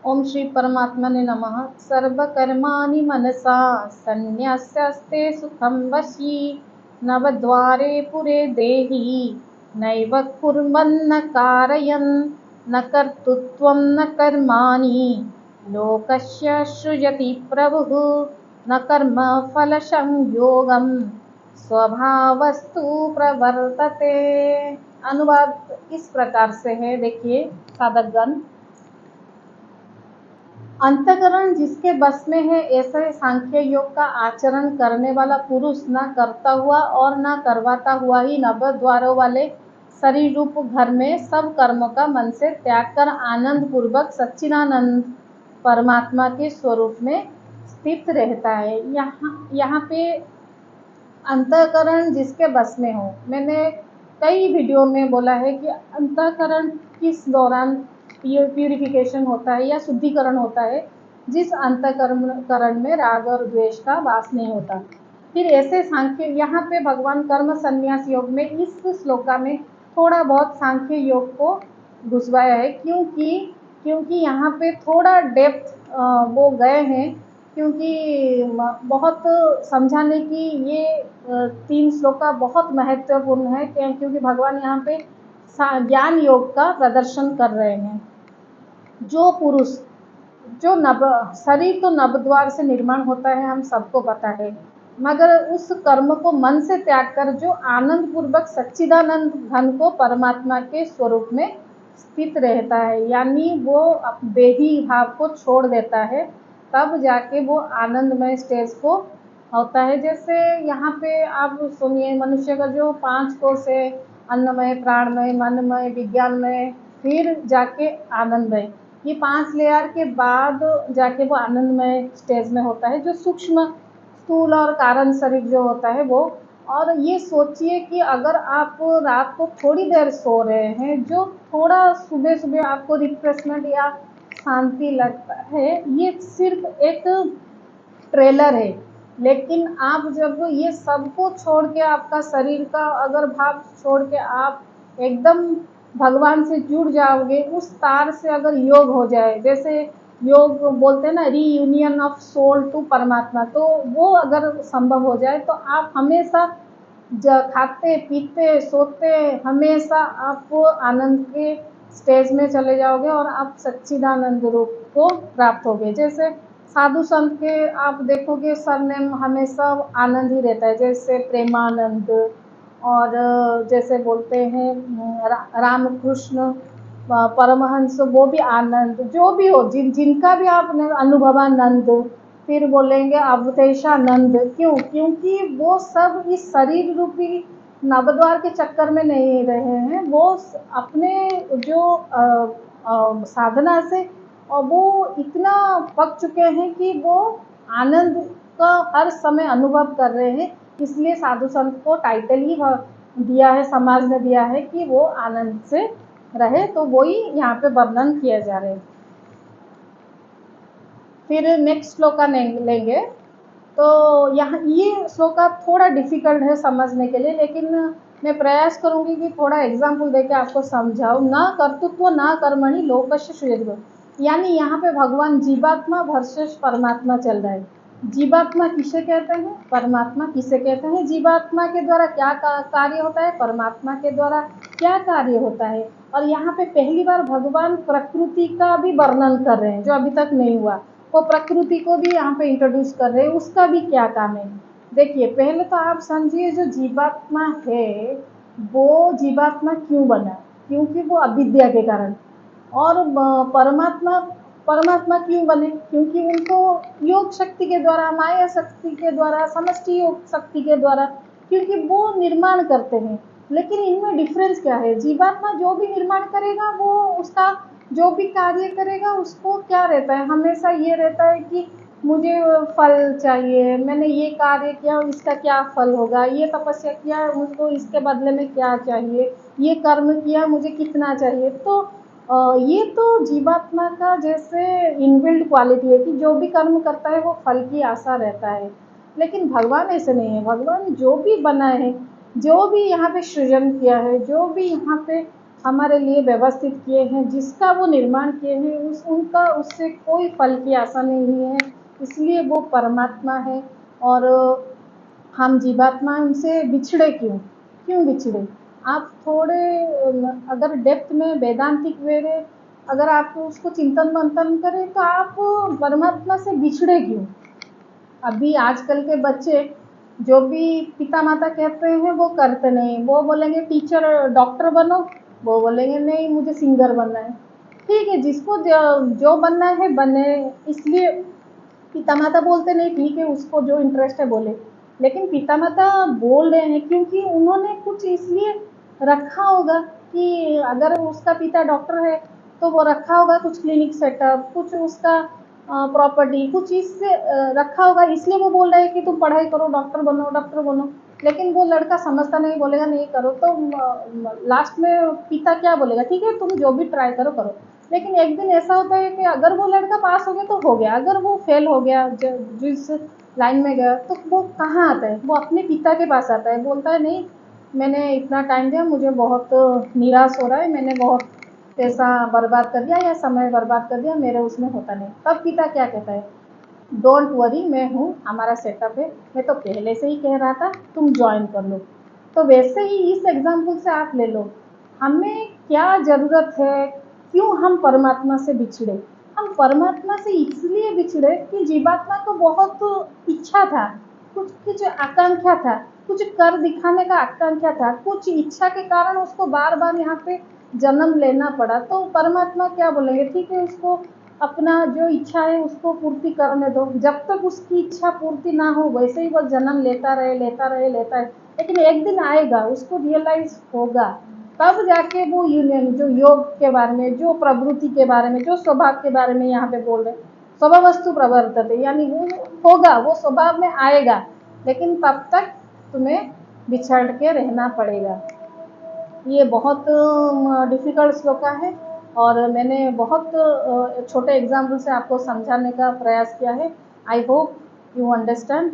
ओम श्री परमात्मने नमः। सर्वकर्माणि मनसा संन्यस्यस्ते सुखं वशी नवद्वारे पुरे देहि नैव कुर्वन्न कारयन् न कर्तृत्वं न कर्माणि लोकस्य सृजति प्रभुः न कर्मफलसंयोगं स्वभावस्तु प्रवर्तते। अनुवाद इस प्रकार से है, देखिए साधकगण। अंतःकरण जिसके बस में है, ऐसे सांख्य योग का आचरण करने वाला पुरुष न करता हुआ और न करवाता हुआ ही नव द्वारों वाले शरीर रूप घर में सब कर्मों का मन से त्याग कर आनंद पूर्वक सच्चिदानंद परमात्मा के स्वरूप में स्थित रहता है। यहाँ पे अंतःकरण जिसके बस में हो, मैंने कई वीडियो में बोला है कि अंतःकरण किस दौरान प्यूरिफिकेशन होता है या शुद्धिकरण होता है, जिस अंतःकरण में राग और द्वेष का वास नहीं होता। फिर ऐसे सांख्य, यहाँ पे भगवान कर्म संन्यास योग में इस श्लोका में थोड़ा बहुत सांख्य योग को घुसवाया है, क्योंकि यहाँ पे थोड़ा डेप्थ वो गए हैं, क्योंकि बहुत समझाने की ये 3 श्लोका बहुत महत्वपूर्ण है, क्योंकि भगवान यहाँ पे ज्ञान योग का प्रदर्शन कर रहे हैं। जो पुरुष जो शरीर तो नवद्वार से निर्माण होता है, हम सबको पता है, मगर उस कर्म को मन से त्याग कर जो आनंद पूर्वक सच्चिदानंद घन को परमात्मा के स्वरूप में स्थित रहता है, यानी वो देही भाव को छोड़ देता है, तब जाके वो आनंदमय स्टेज को होता है। जैसे यहाँ पे आप सुनिए, मनुष्य का जो 5 कोश है, अन्नमय, प्राणमय, मनमय, विज्ञानमय, फिर जाके आनंदमय, ये 5 लेयर के बाद जाके वो आनंदमय स्टेज में होता है, जो सूक्ष्म स्थूल और कारण शरीर जो होता है वो। और ये सोचिए कि अगर आप रात को थोड़ी देर सो रहे हैं, जो थोड़ा सुबह सुबह आपको रिफ्रेशमेंट या शांति लगता है, ये सिर्फ एक ट्रेलर है। लेकिन आप जब ये सबको छोड़ के, आपका शरीर का अगर भाव छोड़ के आप एकदम भगवान से जुड़ जाओगे, उस तार से अगर योग हो जाए, जैसे योग बोलते हैं ना, रीयूनियन ऑफ सोल टू परमात्मा, तो वो अगर संभव हो जाए तो आप हमेशा खाते पीते सोते हमेशा आप आनंद के स्टेज में चले जाओगे और आप सच्चिदानंद रूप को प्राप्त होगे। जैसे साधु संत के आप देखोगे सरनेम हमेशा आनंद ही रहता है, जैसे प्रेमानंद, और जैसे बोलते हैं रामकृष्ण परमहंस, वो भी आनंद, जो भी हो, जिनका भी आप अनुभवानंद, फिर बोलेंगे अवधेशानंद। क्योंकि वो सब इस शरीर रूपी नवद्वार के चक्कर में नहीं रहे हैं, वो अपने जो साधना से और वो इतना पक चुके हैं कि वो आनंद का हर समय अनुभव कर रहे हैं। इसलिए साधु संत को टाइटल ही दिया है, समाज ने दिया है कि वो आनंद से रहे, तो वही यहाँ पे वर्णन किया जा रहा है। फिर नेक्स्ट श्लोका लेंगे, तो यहाँ ये श्लोका थोड़ा डिफिकल्ट है समझने के लिए, लेकिन मैं प्रयास करूंगी कि थोड़ा एग्जाम्पल देके आपको समझाऊं। ना कर्तृत्व ना कर्मणि लोकस्य सृजति, यानी यहाँ पे भगवान जीवात्मा वर्सेस परमात्मा चल रहा है। जीवात्मा किसे कहते हैं, परमात्मा किसे कहते हैं, जीवात्मा के द्वारा क्या कार्य होता है, परमात्मा के द्वारा क्या कार्य होता है। और यहाँ पे पहली बार भगवान प्रकृति का भी वर्णन कर रहे हैं, जो अभी तक नहीं हुआ, वो प्रकृति को भी यहाँ पे इंट्रोड्यूस कर रहे हैं, उसका भी क्या काम है। देखिए, पहले तो आप समझिए, जो जीवात्मा है वो जीवात्मा क्यों बना, क्योंकि वो अविद्या के कारण। और परमात्मा क्यों बने, क्योंकि उनको योग शक्ति के द्वारा, माया शक्ति के द्वारा, समष्टि योग शक्ति के द्वारा, क्योंकि वो निर्माण करते हैं। लेकिन इनमें डिफरेंस क्या है, जीवात्मा जो भी निर्माण करेगा, वो उसका जो भी कार्य करेगा, उसको क्या रहता है, हमेशा ये रहता है कि मुझे फल चाहिए, मैंने ये कार्य किया, इसका क्या फल होगा, ये तपस्या किया, मुझको इसके बदले में क्या चाहिए, ये कर्म किया, मुझे कितना चाहिए। तो ये तो जीवात्मा का जैसे इनबिल्ड क्वालिटी है कि जो भी कर्म करता है वो फल की आशा रहता है। लेकिन भगवान ऐसे नहीं है। भगवान जो भी बनाए हैं, जो भी यहाँ पे सृजन किया है, जो भी यहाँ पे हमारे लिए व्यवस्थित किए हैं, जिसका वो निर्माण किए हैं, उनका उससे कोई फल की आशा नहीं है, इसलिए वो परमात्मा है। और हम जीवात्मा उनसे बिछड़े क्यों, क्यों बिछड़े? आप थोड़े अगर डेप्थ में वेदांतिक वे में अगर आप उसको चिंतन मंथन करें तो आप परमात्मा से बिछड़े क्यों? अभी आजकल के बच्चे जो भी पिता माता कहते हैं वो करते नहीं, वो बोलेंगे टीचर डॉक्टर बनो, वो बोलेंगे नहीं मुझे सिंगर बनना है। ठीक है, जिसको जो बनना है बने, इसलिए पिता माता बोलते नहीं, ठीक है उसको जो इंटरेस्ट है बोले, लेकिन पिता माता बोल रहे हैं क्योंकि उन्होंने कुछ इसलिए रखा होगा कि अगर उसका पिता डॉक्टर है तो वो रखा होगा कुछ क्लिनिक सेटअप, कुछ उसका प्रॉपर्टी, कुछ चीज़ से रखा होगा, इसलिए वो बोल रहे हैं कि तुम पढ़ाई करो, डॉक्टर बनो, डॉक्टर बनो। लेकिन वो लड़का समझता नहीं, बोलेगा नहीं करो, तो लास्ट में पिता क्या बोलेगा, ठीक है तुम जो भी ट्राई करो करो। लेकिन एक दिन ऐसा होता है कि अगर वो लड़का पास हो गया तो हो गया, अगर वो फेल हो गया जिस लाइन में गया तो वो कहाँ आता है, वो अपने पिता के पास आता है, बोलता है नहीं मैंने इतना टाइम दिया, मुझे बहुत निराश हो रहा है, मैंने बहुत पैसा बर्बाद कर दिया या समय बर्बाद कर दिया, मेरे उसमें होता नहीं। तब पिता क्या कहता है, डोंट वरी मैं हूँ, हमारा सेटअप है, मैं तो पहले से ही कह रहा था तुम ज्वाइन कर लो। तो वैसे ही इस एग्जाम्पल से आप ले लो, हमें क्या ज़रूरत है, क्यों हम परमात्मा से बिछड़े? हम परमात्मा से इसलिए बिछड़े कि जीवात्मा को बहुत इच्छा था, कुछ आकांक्षा था, कुछ कर दिखाने का आकांक्षा था, कुछ इच्छा के कारण उसको बार बार यहाँ पे जन्म लेना पड़ा। तो परमात्मा क्या बोलेंगे, ठीक है उसको अपना जो इच्छा है उसको पूर्ति करने दो, जब तक उसकी इच्छा पूर्ति ना हो वैसे ही वो जन्म लेता रहे लेता रहे लेता रहे, लेकिन एक दिन आएगा उसको रियलाइज होगा, तब जाके वो यूनियन जो योग के बारे में, जो प्रवृत्ति के बारे में, जो स्वभाव के बारे में यहाँ पे बोल रहे, स्वभाव वस्तु प्रवर्तते, यानी वो होगा, वो स्वभाव में आएगा, लेकिन तब तक तुम्हें बिछड़ के रहना पड़ेगा। ये बहुत डिफ़िकल्ट श्लोका है और मैंने बहुत छोटे एग्जाम्पल से आपको समझाने का प्रयास किया है। I hope you understand.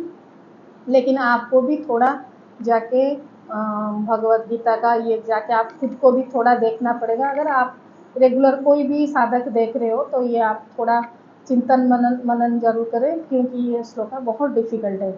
लेकिन आपको भी थोड़ा जाके भगवत गीता का ये जाके आप खुद को भी थोड़ा देखना पड़ेगा। अगर आप रेगुलर कोई भी साधक देख रहे हो तो ये आप थोड़ा चिंतन मनन मनन जरूर करें, क्योंकि ये श्लोका बहुत डिफ़िकल्ट है।